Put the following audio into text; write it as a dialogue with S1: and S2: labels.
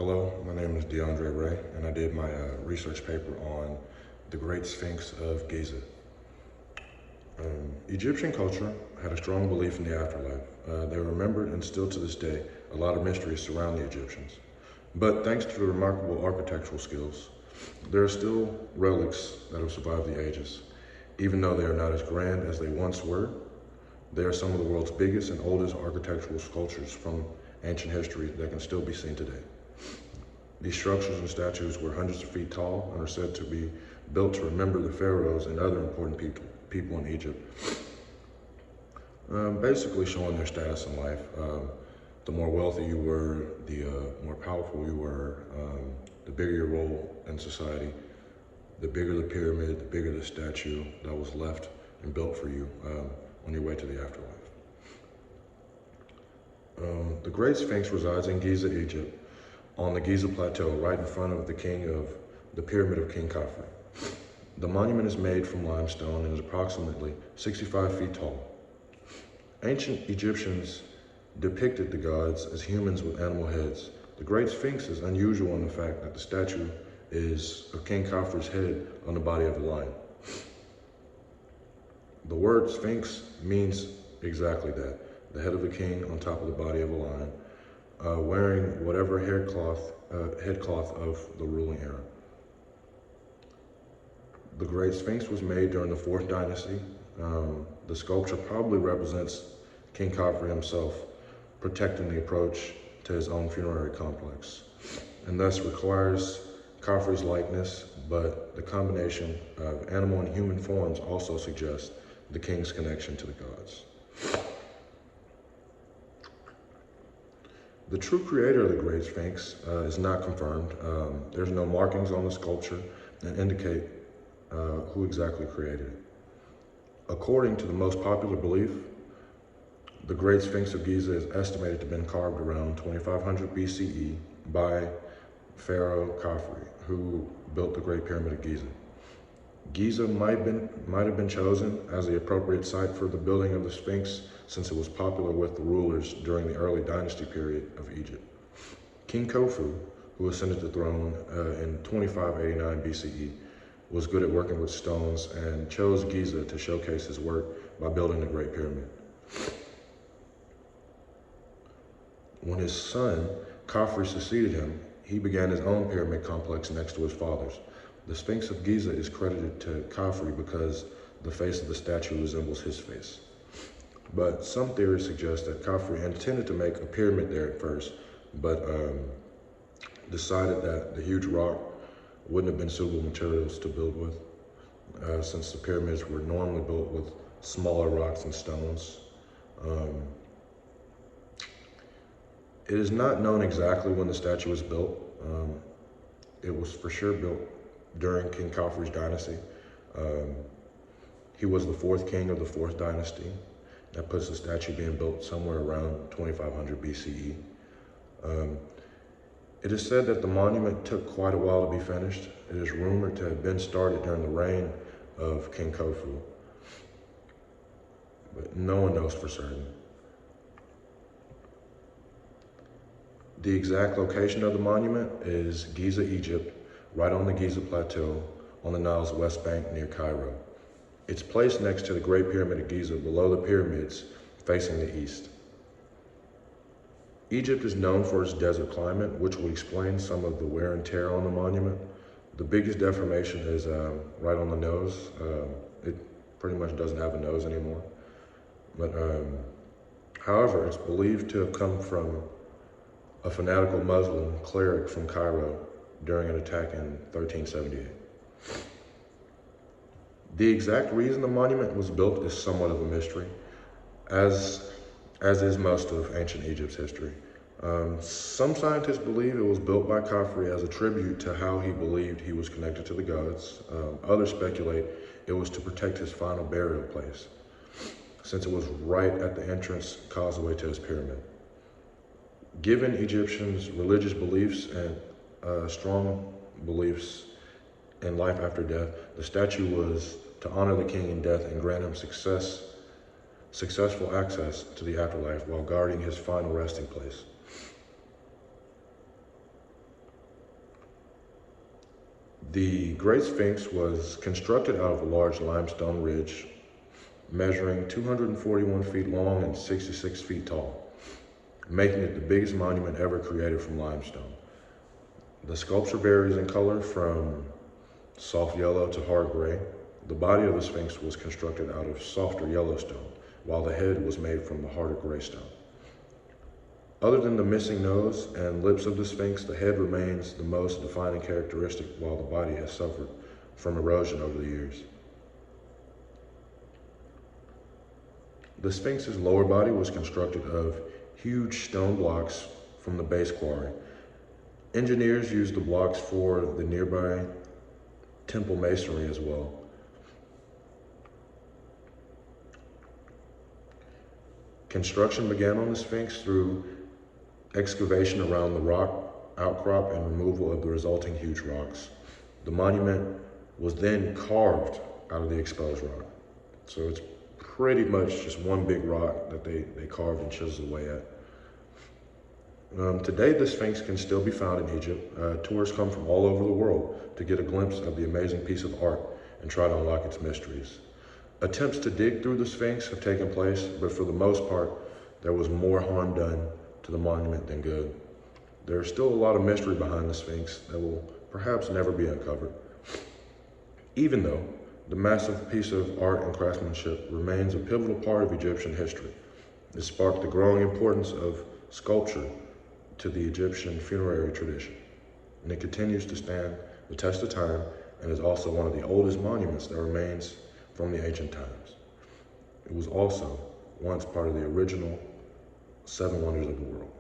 S1: Hello, my name is DeAndre Ray, and I did my research paper on the Great Sphinx of Giza. Egyptian culture had a strong belief in the afterlife. They remembered, and still to this day, a lot of mysteries surround the Egyptians. But thanks to the remarkable architectural skills, there are still relics that have survived the ages. Even though they are not as grand as they once were, they are some of the world's biggest and oldest architectural sculptures from ancient history that can still be seen today. These structures and statues were hundreds of feet tall and are said to be built to remember the pharaohs and other important people in Egypt. Basically showing their status in life. The more wealthy you were, the more powerful you were, the bigger your role in society, the bigger the pyramid, the bigger the statue that was left and built for you on your way to the afterlife. The Great Sphinx resides in Giza, Egypt, on the Giza Plateau, right in front of the Pyramid of King Khafre. The monument is made from limestone and is approximately 65 feet tall. Ancient Egyptians depicted the gods as humans with animal heads. The Great Sphinx is unusual in the fact that the statue is of King Khafre's head on the body of a lion. The word Sphinx means exactly that, the head of the king on top of the body of a lion, wearing whatever headcloth of the ruling era. The Great Sphinx was made during the 4th dynasty. The sculpture probably represents King Khafre himself, protecting the approach to his own funerary complex, and thus requires Khafre's likeness, but the combination of animal and human forms also suggests the king's connection to the gods. The true creator of the Great Sphinx is not confirmed. There's no markings on the sculpture that indicate who exactly created it. According to the most popular belief, the Great Sphinx of Giza is estimated to have been carved around 2500 BCE by Pharaoh Khafre, who built the Great Pyramid of Giza. Giza might have been chosen as the appropriate site for the building of the Sphinx, since it was popular with the rulers during the early dynasty period of Egypt. King Khufu, who ascended the throne in 2589 BCE, was good at working with stones and chose Giza to showcase his work by building the Great Pyramid. When his son, Khafre, succeeded him, he began his own pyramid complex next to his father's. The Sphinx of Giza is credited to Khafre because the face of the statue resembles his face. But some theories suggest that Khafre intended to make a pyramid there at first, but decided that the huge rock wouldn't have been suitable materials to build with, since the pyramids were normally built with smaller rocks and stones. It is not known exactly when the statue was built. It was for sure built during King Khafre's dynasty. He was the 4th king of the 4th dynasty. That puts the statue being built somewhere around 2500 BCE. It is said that the monument took quite a while to be finished. It is rumored to have been started during the reign of King Khufu, but no one knows for certain. The exact location of the monument is Giza, Egypt, right on the Giza Plateau on the Nile's west bank near Cairo. It's placed next to the Great Pyramid of Giza, below the pyramids, facing the east. Egypt is known for its desert climate, which will explain some of the wear and tear on the monument. The biggest deformation is right on the nose. It pretty much doesn't have a nose anymore. But however, it's believed to have come from a fanatical Muslim cleric from Cairo during an attack in 1378. The exact reason the monument was built is somewhat of a mystery, as is most of ancient Egypt's history. Some scientists believe it was built by Khafre as a tribute to how he believed he was connected to the gods. Others speculate it was to protect his final burial place, since it was right at the entrance causeway to his pyramid. Given Egyptians' religious beliefs and strong beliefs in life after death, the statue was to honor the king in death and grant him successful access to the afterlife while guarding his final resting place. The Great Sphinx was constructed out of a large limestone ridge measuring 241 feet long and 66 feet tall, making it the biggest monument ever created from limestone. The sculpture varies in color from soft yellow to hard gray. The body of the Sphinx was constructed out of softer yellow stone, while the head was made from the harder gray stone. Other than the missing nose and lips of the Sphinx, the head remains the most defining characteristic, while the body has suffered from erosion over the years. The Sphinx's lower body was constructed of huge stone blocks from the base quarry. Engineers used the blocks for the nearby temple masonry as well. Construction began on the Sphinx through excavation around the rock outcrop and removal of the resulting huge rocks. The monument was then carved out of the exposed rock. So it's pretty much just one big rock that they carved and chiseled away at. Today, the Sphinx can still be found in Egypt. Tourists come from all over the world to get a glimpse of the amazing piece of art and try to unlock its mysteries. Attempts to dig through the Sphinx have taken place, but for the most part, there was more harm done to the monument than good. There is still a lot of mystery behind the Sphinx that will perhaps never be uncovered. Even though the massive piece of art and craftsmanship remains a pivotal part of Egyptian history, it sparked the growing importance of sculpture to the Egyptian funerary tradition, and it continues to stand the test of time and is also one of the oldest monuments that remains from the ancient times. It was also once part of the original 7 wonders of the world.